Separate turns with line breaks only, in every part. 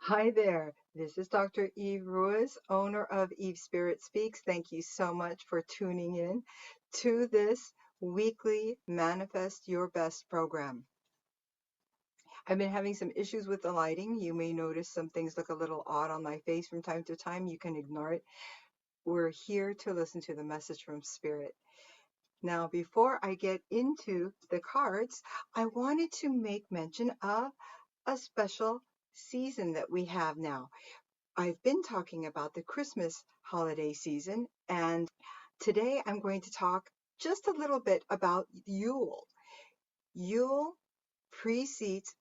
Hi there. This is Dr. Eve Ruiz, owner of SpiritSpeaks. Thank you so much for tuning in to this weekly Manifest Your Best program. I've been having some issues with the lighting. You may notice some things look a little odd on my face from time to time. You can ignore it. We're here to listen to the message from Spirit. Now, before I get into the cards, I wanted to make mention of a special season that we have now. I've been talking about the Christmas holiday season, and today I'm going to talk just a little bit about Yule. Yule precedes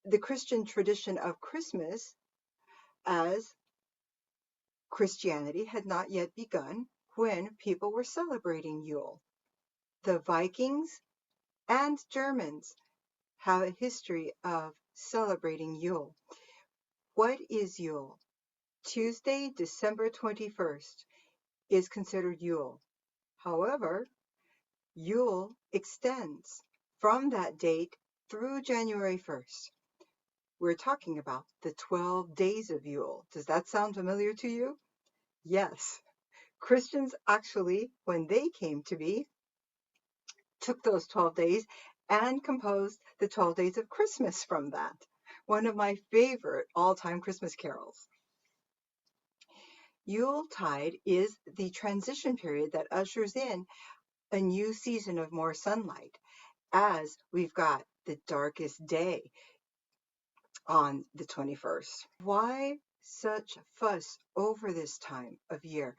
the Christian tradition of Christmas, as Christianity had not yet begun when people were celebrating Yule. The Vikings and Germans have a history of celebrating Yule. What is Yule? Tuesday, December 21st is considered Yule. However, Yule extends from that date through January 1st. We're talking about the 12 days of Yule. Does that sound familiar to you? Yes. Christians actually, when they came to be, took those 12 days and composed the 12 days of Christmas from that. One of my favorite all-time Christmas carols. Yuletide is the transition period that ushers in a new season of more sunlight, as we've got the darkest day on the 21st. Why such fuss over this time of year?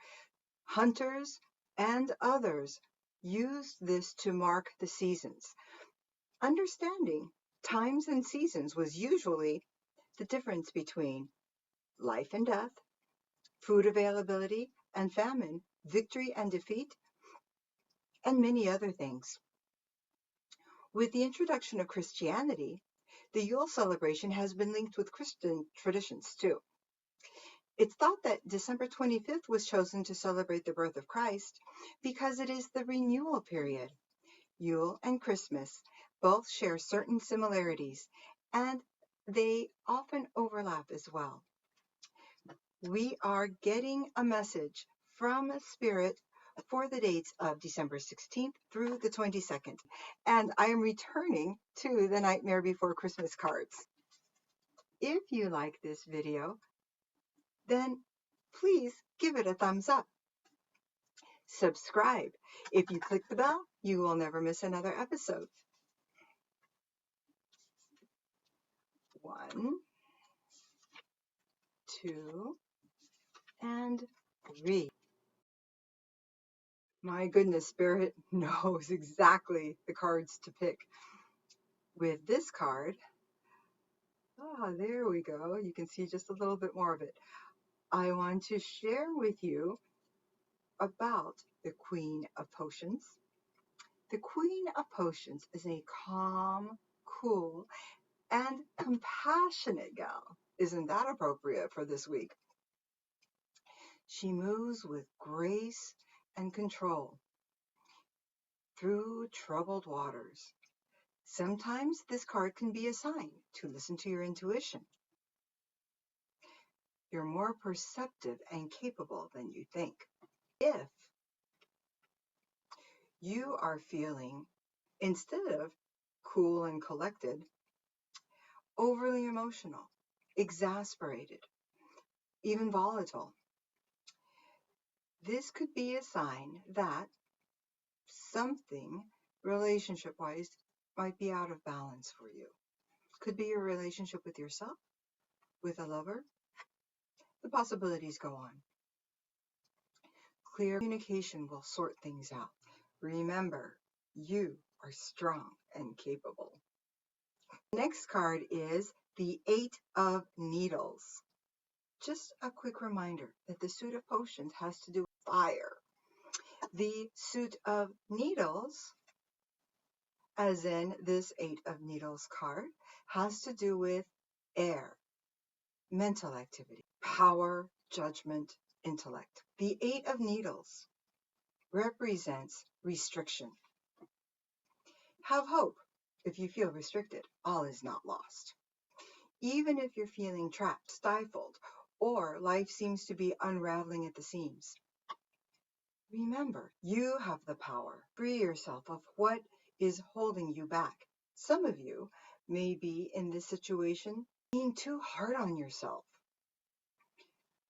Hunters and others used this to mark the seasons. Understanding times and seasons was usually the difference between life and death, food availability and famine, victory and defeat, and many other things. With the introduction of Christianity, the Yule celebration has been linked with Christian traditions too. It's thought that December 25th was chosen to celebrate the birth of Christ because it is the renewal period. Yule and Christmas both share certain similarities, and they often overlap as well. We are getting a message from Spirit for the dates of December 16th through the 22nd. And I am returning to the Nightmare Before Christmas cards. If you like this video, then please give it a thumbs up. Subscribe. If you click the bell, you will never miss another episode. 1, 2, and 3. My goodness, Spirit knows exactly the cards to pick. With this card, there we go. You can see just a little bit more of it. I want to share with you about the Queen of Potions. The Queen of Potions is a calm, cool, and compassionate gal. Isn't that appropriate for this week? She moves with grace and control through troubled waters. Sometimes this card can be a sign to listen to your intuition. You're more perceptive and capable than you think. If you are feeling, instead of cool and collected, overly emotional, exasperated, even volatile, this could be a sign that something relationship-wise might be out of balance for you. Could be your relationship with yourself, with a lover. The possibilities go on. Clear communication will sort things out. Remember, you are strong and capable. The next card is the 8 of Needles. Just a quick reminder that the suit of potions has to do with fire. The suit of needles, as in this 8 of Needles card, has to do with air, mental activity, power, judgment, intellect. The 8 of Needles represents restriction. Have hope. If you feel restricted, all is not lost. Even if you're feeling trapped, stifled, or life seems to be unraveling at the seams, remember, you have the power. Free yourself of what is holding you back. Some of you may be in this situation being too hard on yourself.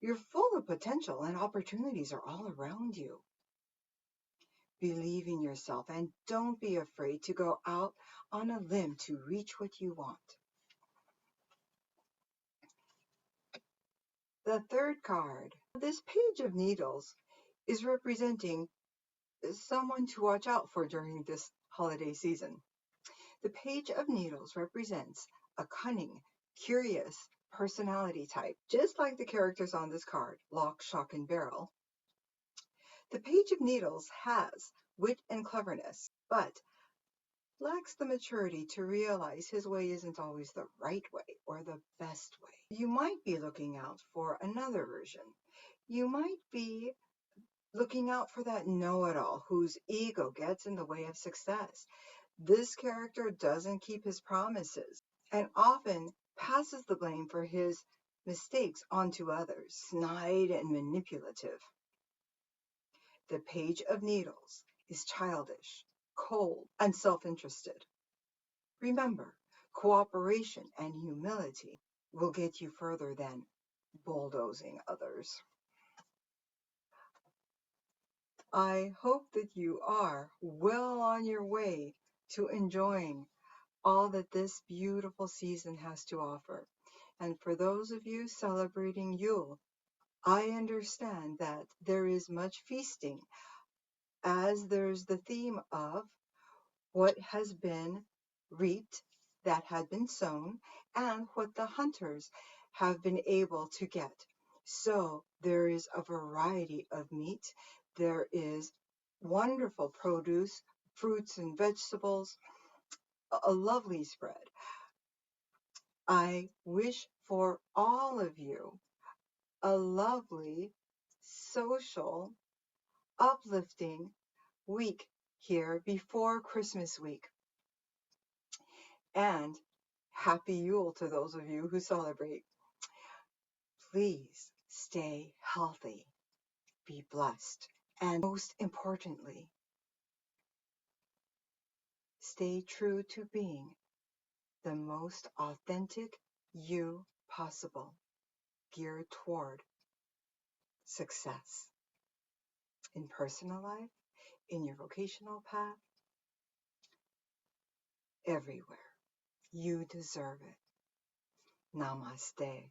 You're full of potential and opportunities are all around you. Believe in yourself and don't be afraid to go out on a limb to reach what you want. The third card, this Page of Needles, is representing someone to watch out for during this holiday season. The Page of Needles represents a cunning, curious personality type, just like the characters on this card, Lock, Shock, and Barrel. The Page of Needles has wit and cleverness, but lacks the maturity to realize his way isn't always the right way or the best way. You might be looking out for another version. You might be looking out for that know-it-all whose ego gets in the way of success. This character doesn't keep his promises and often passes the blame for his mistakes onto others, snide and manipulative. The Page of Needles is childish, cold, and self-interested. Remember, cooperation and humility will get you further than bulldozing others. I hope that you are well on your way to enjoying all that this beautiful season has to offer. And for those of you celebrating Yule, I understand that there is much feasting, as there's the theme of what has been reaped that had been sown and what the hunters have been able to get. So there is a variety of meat. There is wonderful produce, fruits and vegetables, a lovely spread. I wish for all of you a lovely, social, uplifting week here before Christmas week. And Happy Yule to those of you who celebrate. Please stay healthy, be blessed, and most importantly, stay true to being the most authentic you possible, geared toward success in personal life, in your vocational path, everywhere. You deserve it. Namaste.